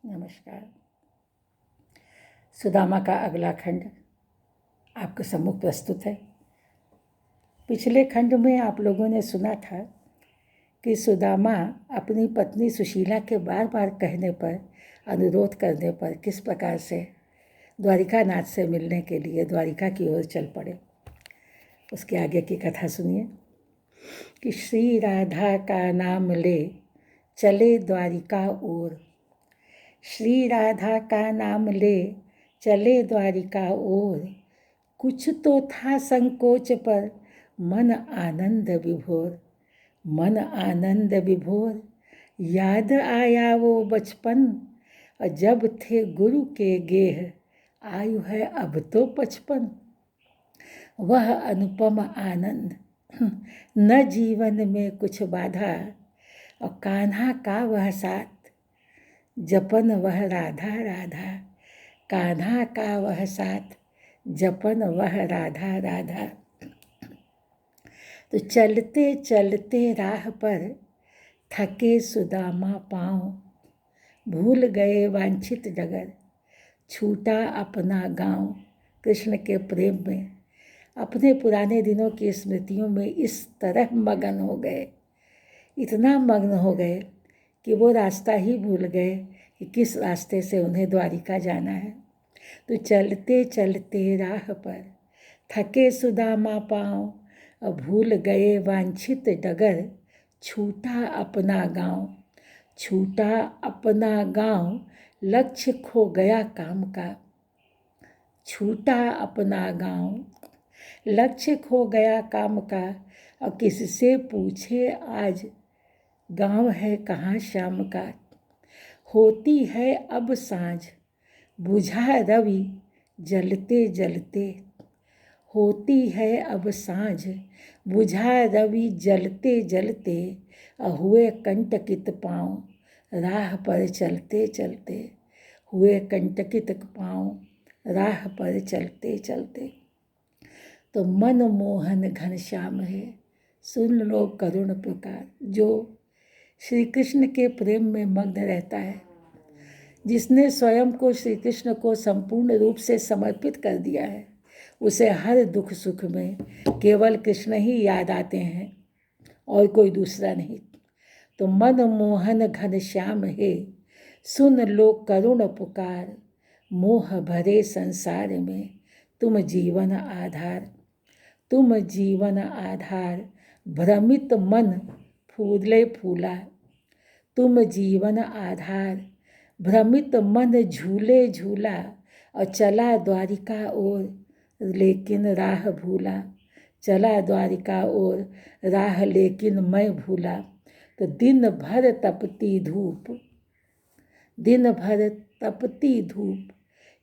नमस्कार। सुदामा का अगला खंड आपके सम्मुख प्रस्तुत है। पिछले खंड में आप लोगों ने सुना था कि सुदामा अपनी पत्नी सुशीला के बार बार कहने पर, अनुरोध करने पर किस प्रकार से द्वारिकानाथ से मिलने के लिए द्वारिका की ओर चल पड़े। उसके आगे की कथा सुनिए कि श्री राधा का नाम ले चले द्वारिका ओर। श्री राधा का नाम ले चले द्वारिका ओर। कुछ तो था संकोच पर मन आनंद विभोर। मन आनंद विभोर। याद आया वो बचपन जब थे गुरु के गेह। आयु है अब तो 55। वह अनुपम आनंद न जीवन में कुछ बाधा। और कान्हा का वह साथ जपन वह राधा राधा। कान्हा का वह साथ जपन वह राधा राधा। तो चलते चलते राह पर थके सुदामा पाँव। भूल गए वांछित डगर छूटा अपना गांव। कृष्ण के प्रेम में, अपने पुराने दिनों की स्मृतियों में इस तरह मगन हो गए, इतना मग्न हो गए कि वो रास्ता ही भूल गए कि किस रास्ते से उन्हें द्वारिका जाना है। तो चलते चलते राह पर थके सुदामा पाँव। और भूल गए वांछित डगर छूटा अपना गांव। छूटा अपना गांव लक्ष्य खो गया काम का। छूटा अपना गांव लक्ष्य खो गया काम का। और किससे पूछे आज गांव है कहाँ शाम का। होती है अब साँझ बुझा रवि जलते जलते। होती है अब साँझ बुझा रवि जलते जलते। हुए कंटकित पाँव राह पर चलते चलते। हुए कंटकित पाँव राह पर चलते चलते। तो मन मोहन घनश्याम है सुन लो करुण पुकार। जो श्री कृष्ण के प्रेम में मग्न रहता है, जिसने स्वयं को श्री कृष्ण को संपूर्ण रूप से समर्पित कर दिया है, उसे हर दुख सुख में केवल कृष्ण ही याद आते हैं और कोई दूसरा नहीं। तो मन मोहन घनश्याम है सुन लो करुण पुकार। मोह भरे संसार में तुम जीवन आधार। तुम जीवन आधार भ्रमित मन फूले फूला। तुम जीवन आधार भ्रमित मन झूले झूला। और चला द्वारिका ओर लेकिन राह भूला। चला द्वारिका ओर राह लेकिन मैं भूला। तो दिन भर तपती धूप, दिन भर तपती धूप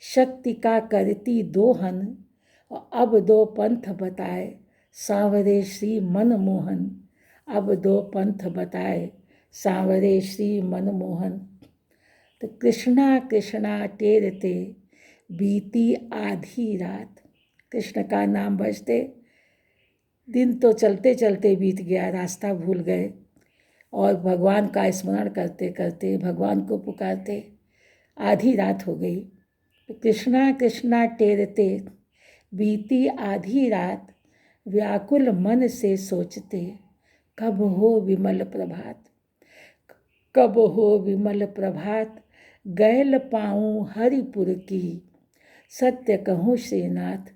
शक्ति का करती दोहन। और अब दो पंथ बताए सांवरे श्री मनमोहन। अब दो पंथ बताए सांवरे श्री मनमोहन। तो कृष्णा कृष्णा टेरते बीती आधी रात। कृष्ण का नाम बजते दिन तो चलते चलते बीत गया, रास्ता भूल गए और भगवान का स्मरण करते करते, भगवान को पुकारते आधी रात हो गई। तो कृष्णा कृष्णा टेरते बीती आधी रात। व्याकुल मन से सोचते कब हो विमल प्रभात। कब हो विमल प्रभात गैल पाऊँ हरिपुर की। सत्य कहूँ श्रीनाथ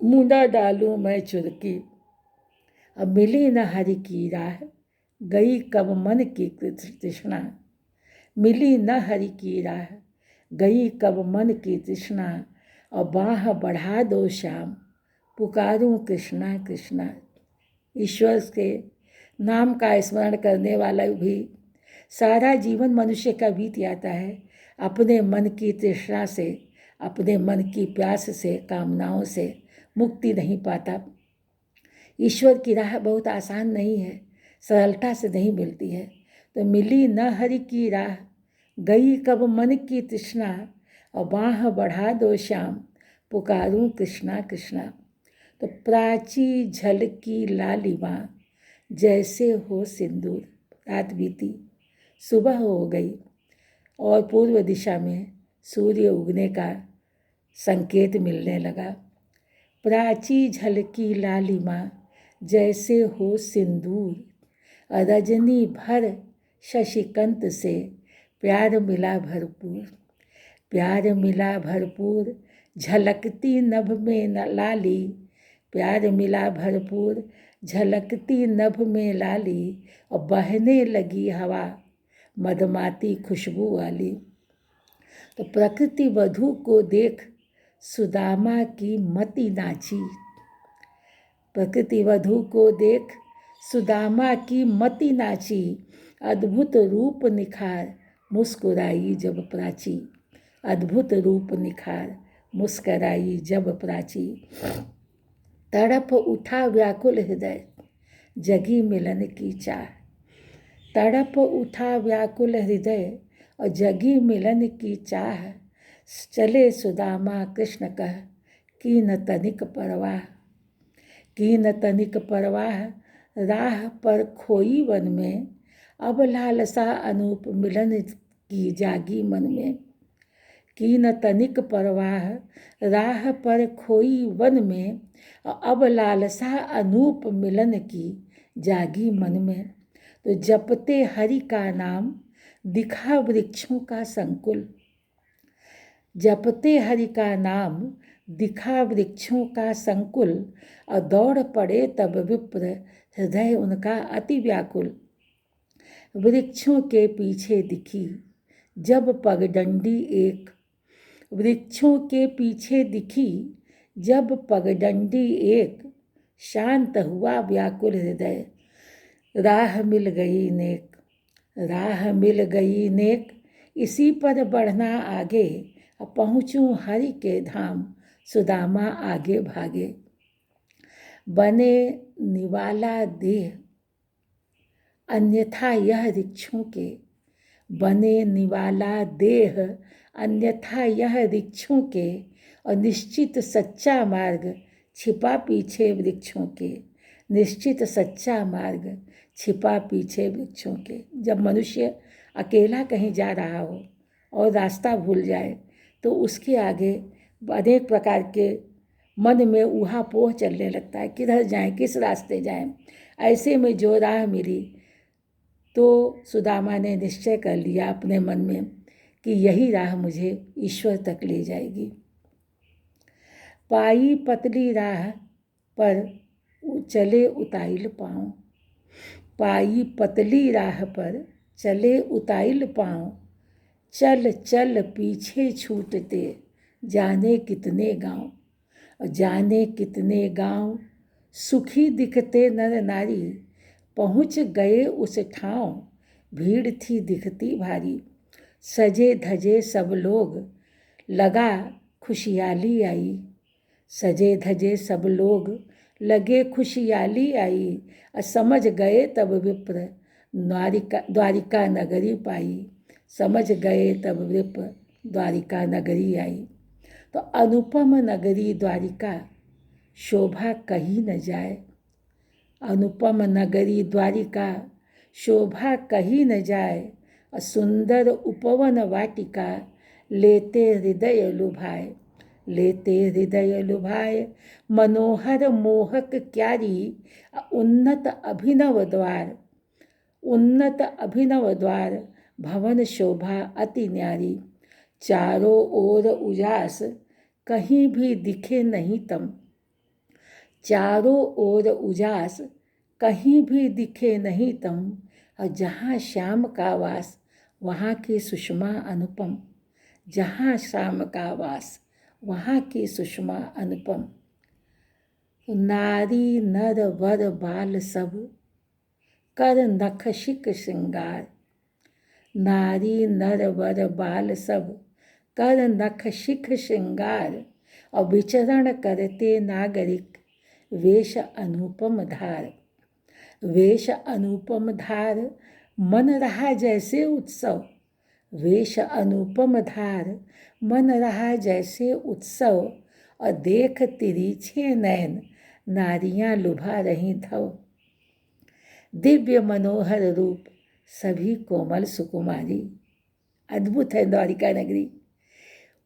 मुंडा डालूँ मैं चुरकी। अब मिली न हरि की राह गई कब मन की तृष्णा। मिली न हरि की राह गई कब मन की तृष्णा। और बाह बढ़ा दो श्याम पुकारूं कृष्णा कृष्णा। ईश्वर के नाम का स्मरण करने वाला भी सारा जीवन मनुष्य का बीत जाता है अपने मन की तृष्णा से, अपने मन की प्यास से, कामनाओं से मुक्ति नहीं पाता। ईश्वर की राह बहुत आसान नहीं है, सरलता से नहीं मिलती है। तो मिली न हरि की राह गई कब मन की तृष्णा। और बाह बढ़ा दो श्याम पुकारूं कृष्णा कृष्णा। तो प्राची झलकी लालिमा जैसे हो सिंदूर। रात बीती, सुबह हो गई। और पूर्व दिशा में सूर्य उगने का संकेत मिलने लगा। प्राची झलकी लालिमा जैसे हो सिंदूर, रजनी भर शशिकंत से प्यार मिला भरपूर। प्यार मिला भरपूर झलकती नभ में लाली, प्यार मिला भरपूर झलकती नभ में लाली, और बहने लगी हवा मदमाती खुशबू वाली। तो प्रकृति वधू को देख सुदामा की मति नाची। प्रकृति वधू को देख सुदामा की मति नाची, अद्भुत रूप निखार मुस्कुराई जब प्राची। अद्भुत रूप निखार मुस्कुराई जब प्राची। तड़प उठा व्याकुल हृदय जगी मिलन की चाह। तड़प उठा व्याकुल हृदय और जगी मिलन की चाह, चले सुदामा कृष्ण कह की न तनिक परवाह। की न तनिक परवाह राह पर खोई वन में, अब लालसा अनूप मिलन की जागी मन में। की न तनिक परवाह राह पर खोई वन में, अब लालसा अनूप मिलन की जागी मन में। तो जपते हरि का नाम दिखा वृक्षों का संकुल। जपते हरि का नाम दिखा वृक्षों का संकुल, और दौड़ पड़े तब विप्र हृदय उनका अति व्याकुल। वृक्षों के पीछे दिखी जब पगडंडी एक, वृक्षों के पीछे दिखी जब पगडंडी एक, शांत हुआ व्याकुल हृदय राह मिल गई नेक। राह मिल गई नेक इसी पर बढ़ना आगे, पहुँचूं हरि के धाम सुदामा आगे भागे। बने निवाला देह अन्यथा यह वृक्षों के, बने निवाला देह अन्यथा यह वृक्षों के, और निश्चित सच्चा मार्ग छिपा पीछे वृक्षों के। निश्चित सच्चा मार्ग छिपा पीछे वृक्षों के। जब मनुष्य अकेला कहीं जा रहा हो और रास्ता भूल जाए तो उसके आगे अनेक प्रकार के मन में ऊहापोह चलने लगता है, किधर जाएं, किस रास्ते जाएं। ऐसे में जो राह मिली तो सुदामा ने निश्चय कर लिया अपने मन में कि यही राह मुझे ईश्वर तक ले जाएगी। पाई पतली राह पर चले उताइल पाँव। पाई पतली राह पर चले उताइल पाँव, चल चल पीछे छूटते जाने कितने गांव। जाने कितने गांव सुखी दिखते नर नारी, पहुँच गए उस ठाव भीड़ थी दिखती भारी। सजे धजे सब लोग लगा खुशहाली आई। सजे धजे सब लोग लगे खुशहाली आई, समझ गए तब विप्र द्वारिका नगरी पाई। समझ गए तब विप्र द्वारिका नगरी आई। तो अनुपम नगरी द्वारिका शोभा कहीं न जाए। अनुपम नगरी द्वारिका शोभा कहीं न जाए, सुंदर उपवन वाटिका लेते हृदय लुभाए। लेते हृदय लुभाए मनोहर मोहक क्यारी, उन्नत अभिनव द्वार। उन्नत अभिनव द्वार भवन शोभा अति न्यारी। चारों ओर उजास कहीं भी दिखे नहीं तम। चारों ओर उजास कहीं भी दिखे नहीं तम, और जहाँ श्याम का वास वहाँ की सुषमा अनुपम। जहाँ श्याम का वास वहाँ की सुषमा अनुपम। नारी नर वर बाल सब कर नख शिक श्रृंगार। नारी नर वर बाल सब कर नख शिख श्रृंगार, और विचरण करते नागरिक वेश अनुपम धार। वेश अनुपम धार मन रहा जैसे उत्सव। वेश अनुपम धार मन रहा जैसे उत्सव, और देख तिरछे नैन नारियां लुभा रही धव। दिव्य मनोहर रूप सभी कोमल सुकुमारी। अद्भुत है द्वारिका नगरी।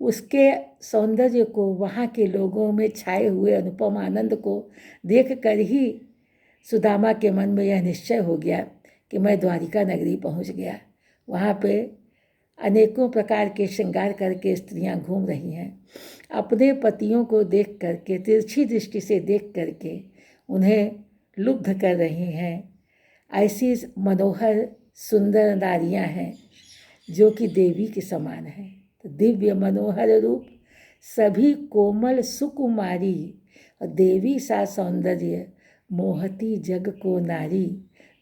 उसके सौंदर्य को, वहाँ के लोगों में छाए हुए अनुपम आनंद को देख कर ही सुदामा के मन में यह निश्चय हो गया कि मैं द्वारिका नगरी पहुँच गया। वहाँ पे अनेकों प्रकार के श्रृंगार करके स्त्रियां घूम रही हैं। अपने पतियों को देख करके, तिरछी दृष्टि से देख करके उन्हें लुब्ध कर रही हैं। ऐसी मनोहर सुंदर नारियां हैं जो कि देवी के समान हैं। तो दिव्य मनोहर रूप, सभी कोमल सुकुमारी, और देवी सा सौंदर्य, मोहती जग को नारी।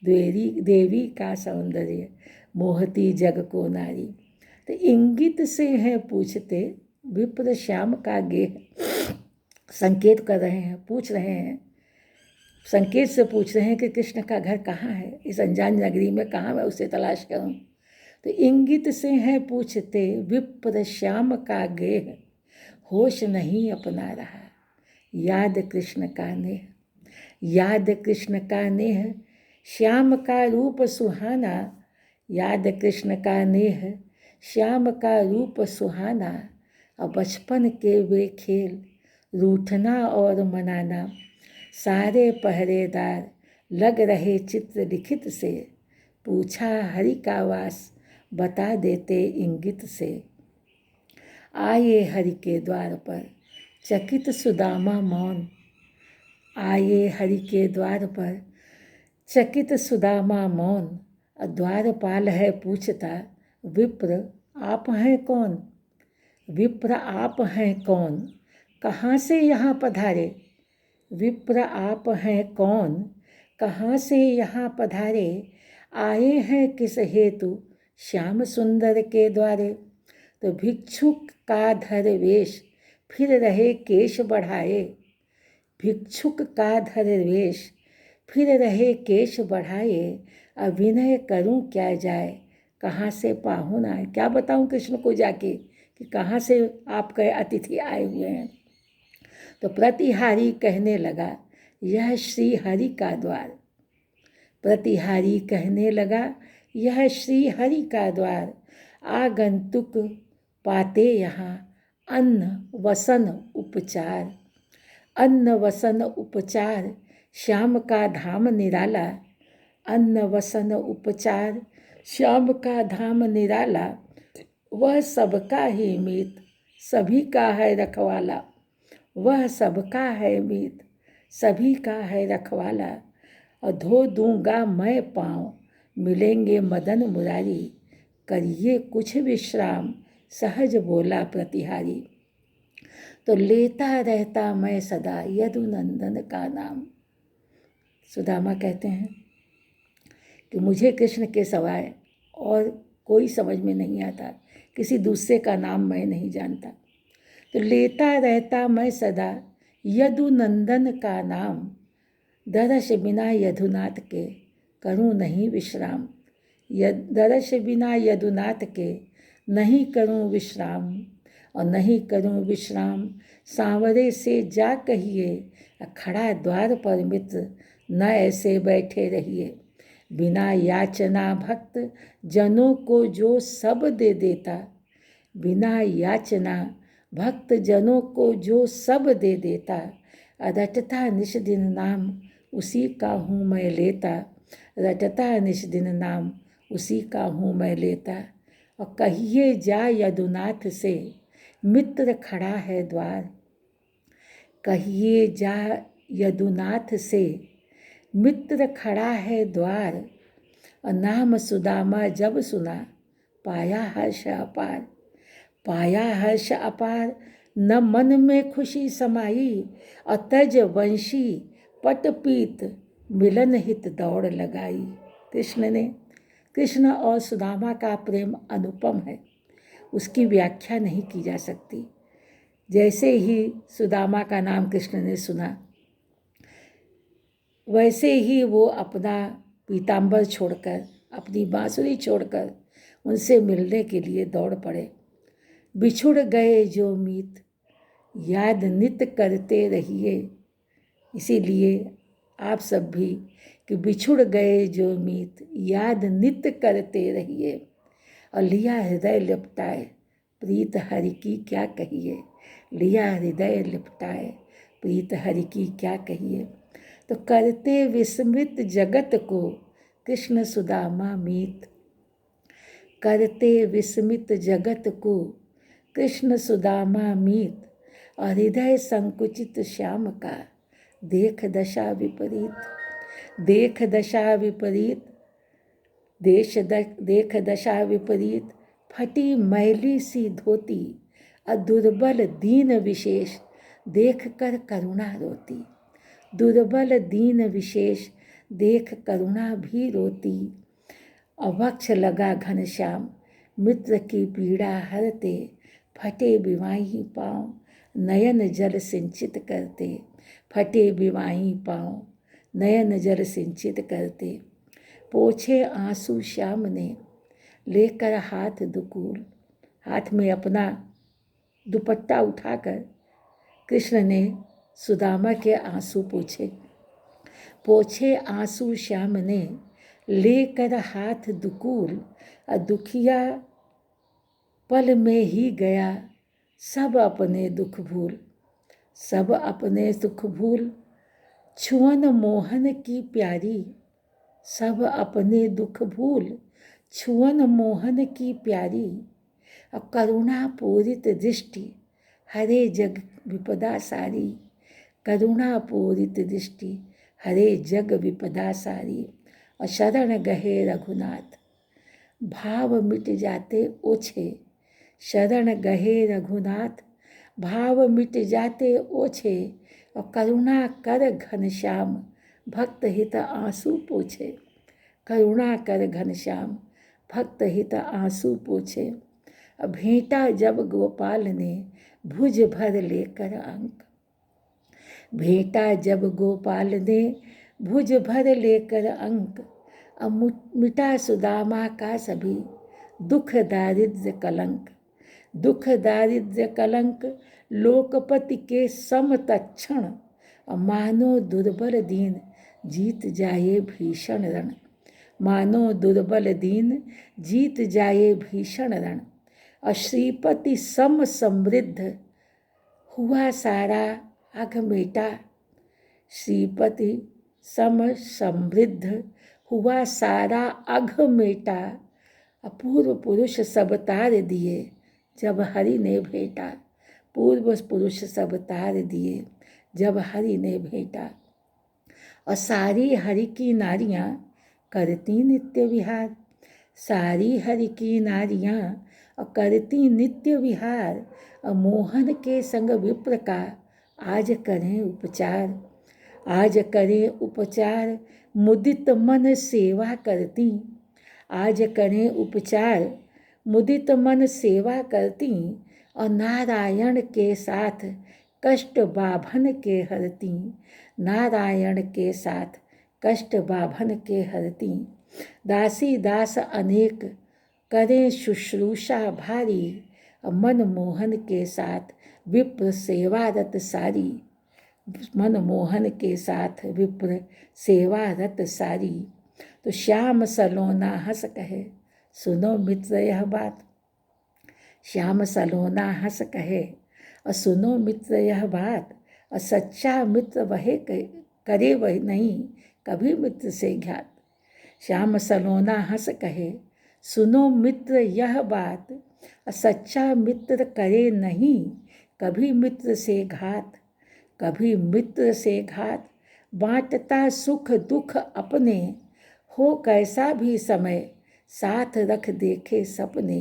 देवी का सौंदर्य मोहती जग को नारी। तो इंगित से हैं पूछते, विप्र श्याम का गेह। संकेत कर रहे हैं, पूछ रहे हैं, संकेत से पूछ रहे हैं कि कृष्ण का घर कहाँ है, इस अनजान नगरी में कहाँ मैं उसे तलाश करूं। तो इंगित से हैं पूछते, विप्र श्याम का गेह, होश नहीं अपना रहा, याद कृष्ण का नेह। याद कृष्ण का नेह, श्याम का रूप सुहाना, याद कृष्ण का नेह, श्याम का रूप सुहाना। और बचपन के वे खेल, रूठना और मनाना, सारे पहरेदार लग रहे चित्र लिखित से, पूछा हरि का वास बता देते इंगित से। आए हरि के द्वार पर चकित सुदामा मौन, आए हरि के द्वार पर चकित सुदामा मौन। द्वारपाल है पूछता, विप्र आप हैं कौन। विप्र आप हैं कौन, कहाँ से यहाँ पधारे। विप्र आप हैं कौन, कहाँ से यहाँ पधारे। आए हैं किस हेतु श्याम सुंदर के द्वारे। तो भिक्षुक का धर वेश, फिर रहे केश बढ़ाए। भिक्षुक का धर वेश, फिर रहे केश बढ़ाए। अभिनय करूं क्या जाए, कहाँ से पाहुन आए। क्या बताऊं कृष्ण को जाके कि कहाँ से आपके अतिथि आए हुए हैं। तो प्रतिहारी कहने लगा, यह श्री हरि का द्वार। प्रतिहारी कहने लगा, यह श्री हरि का द्वार। आगंतुक पाते यहाँ अन्न वसन उपचार। अन्न वसन उपचार, श्याम का धाम निराला। अन्न वसन उपचार, श्याम का धाम निराला। वह सबका ही मीत, सभी का है रखवाला। वह सबका है मीत, सभी का है रखवाला। और धो दूंगा मैं पाँव, मिलेंगे मदन मुरारी। करिए कुछ विश्राम, सहज बोला प्रतिहारी। तो लेता रहता मैं सदा यदुनंदन का नाम। सुदामा कहते हैं कि मुझे कृष्ण के सिवाय और कोई समझ में नहीं आता, किसी दूसरे का नाम मैं नहीं जानता। तो लेता रहता मैं सदा यदुनंदन का नाम। दरस बिना यदुनाथ के करूं नहीं विश्राम। दरस बिना यदुनाथ के नहीं करूं विश्राम। और नहीं करूं विश्राम, सांवरे से जा कहिए। खड़ा द्वार पर मित्र, न ऐसे बैठे रहिए। बिना याचना भक्त जनों को जो सब दे देता। बिना याचना भक्त जनों को जो सब दे देता। रटता निश दिन नाम, उसी का हूँ मैं लेता। रटता निश दिन नाम, उसी का हूँ मैं लेता। और कहिए जा यदुनाथ से, मित्र खड़ा है द्वार। कहिए जा यदुनाथ से, मित्र खड़ा है द्वार। और नाम सुदामा जब सुना, पाया हर्ष अपार। पाया हर्ष अपार, न मन में खुशी समाई। और तज वंशी पटपीत, मिलन हित दौड़ लगाई। कृष्ण और सुदामा का प्रेम अनुपम है, उसकी व्याख्या नहीं की जा सकती। जैसे ही सुदामा का नाम कृष्ण ने सुना, वैसे ही वो अपना पीताम्बर छोड़कर, अपनी बांसुरी छोड़कर उनसे मिलने के लिए दौड़ पड़े। बिछुड़ गए जो मीत, याद नित करते रहिए। इसीलिए आप सब भी कि बिछुड़ गए जो मीत, याद नित करते रहिए। और लिया हृदय लिपटाए, प्रीत हरि की क्या कहिए, लिया हृदय लिपटाए, प्रीत हरि की क्या कहिए। तो करते विस्मृत जगत को कृष्ण सुदामा मीत, करते विस्मित जगत को कृष्ण सुदामा मीत, और हृदय संकुचित श्याम का देख दशा विपरीत, देख दशा विपरीत, देख दशा विपरीत, फटी मैली सी धोती, दुर्बल दीन विशेष देख कर करुणा रोती, दुर्बल दीन विशेष देख करुणा भी रोती। अवक्ष लगा घनश्याम मित्र की पीड़ा हरते, फटे बिवाही पाँव नयन जल सिंचित करते, फटे बिवाही पाँव नयन जल सिंचित करते। पोछे आंसू श्याम ने लेकर हाथ दुकूल, हाथ में अपना दुपट्टा उठाकर कृष्ण ने सुदामा के आंसू पोछे। पोछे आंसू श्याम ने लेकर हाथ दुकूल, दुखिया पल में ही गया सब अपने दुख भूल, सब अपने दुख भूल। छुअन मोहन की प्यारी, सब अपने दुख भूल, छुअन मोहन की प्यारी। करुणा पूरित दृष्टि हरे जग विपदा सारी, करुणा पूरित दृष्टि हरे जग विपदा सारी। और शरण गहे रघुनाथ भाव मिट जाते ओछे, शरण गहे रघुनाथ भाव मिट जाते ओछे। और करुणा कर घनश्याम भक्त हित आंसू पोछे, करुणा कर घनश्याम भक्त हित आंसू पोछे। भेंटा जब गोपाल ने भुज भर लेकर अंक, भेंटा जब गोपाल ने भुज भर लेकर अंक। मिटा सुदामा का सभी दुख दारिद्र्य कलंक, दुख दारिद्र्य कलंक। लोकपति के सम तत्क्षण, मानो दुर्बल दीन जीत जाए भीषण रण, मानो दुर्बल दीन जीत जाए भीषण रण। और श्रीपति सम समृद्ध हुआ सारा अघ मेटा, श्रीपति सम समृद्ध हुआ सारा अघ मेटा। अपूर्व पुरुष सब तार दिए जब हरि ने भेंटा, पूर्व पुरुष सब तार दिए जब हरि ने भेंटा। और सारी हरि की नारियां करती नित्य विहार, सारी हरि की नारियां और करती नित्य विहार। और मोहन के संग विप्र का आज करें उपचार, आज करें उपचार। मुदित मन सेवा करती, आज करें उपचार। मुदित मन सेवा करती, और नारायण के साथ कष्ट बाभन के हरती, नारायण के साथ कष्ट बाभन के हरती। दासी दास अनेक करें शुश्रूषा भारी, मन मोहन के साथ विप्र सेवारत सारी, मन मोहन के साथ विप्र सेवारत सारी। तो श्याम सलोना हंस कहे सुनो मित्र यह बात, श्याम सलोना हंस कहे और सुनो मित्र यह बात। और सच्चा मित्र वह करे वह नहीं कभी मित्र से घात, श्याम सलोना हंस कहे सुनो मित्र यह बात। और सच्चा मित्र करे नहीं कभी मित्र से घात, कभी मित्र से घात। बांटता सुख दुख अपने हो कैसा भी समय, साथ रख देखे सपने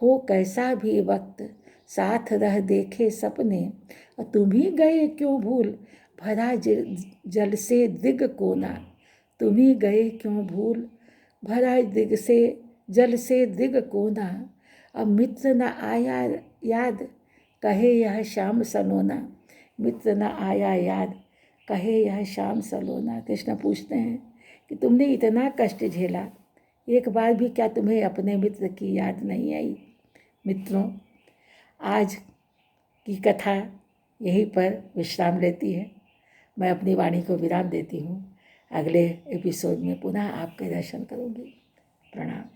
हो कैसा भी वक्त, साथ रह देखे सपने। और तुम ही गए क्यों भूल भरा जल से दिग कोना, तुम ही गए क्यों भूल भरा दिग से जल से दिग कोना। अब मित्र न आया याद कहे यह शाम सलोना, मित्र न आया याद कहे यह शाम सलोना। कृष्ण पूछते हैं कि तुमने इतना कष्ट झेला, एक बार भी क्या तुम्हें अपने मित्र की याद नहीं आई। मित्रों, आज की कथा यहीं पर विश्राम लेती है। मैं अपनी वाणी को विराम देती हूँ। अगले एपिसोड में पुनः आपके दर्शन करूँगी। प्रणाम।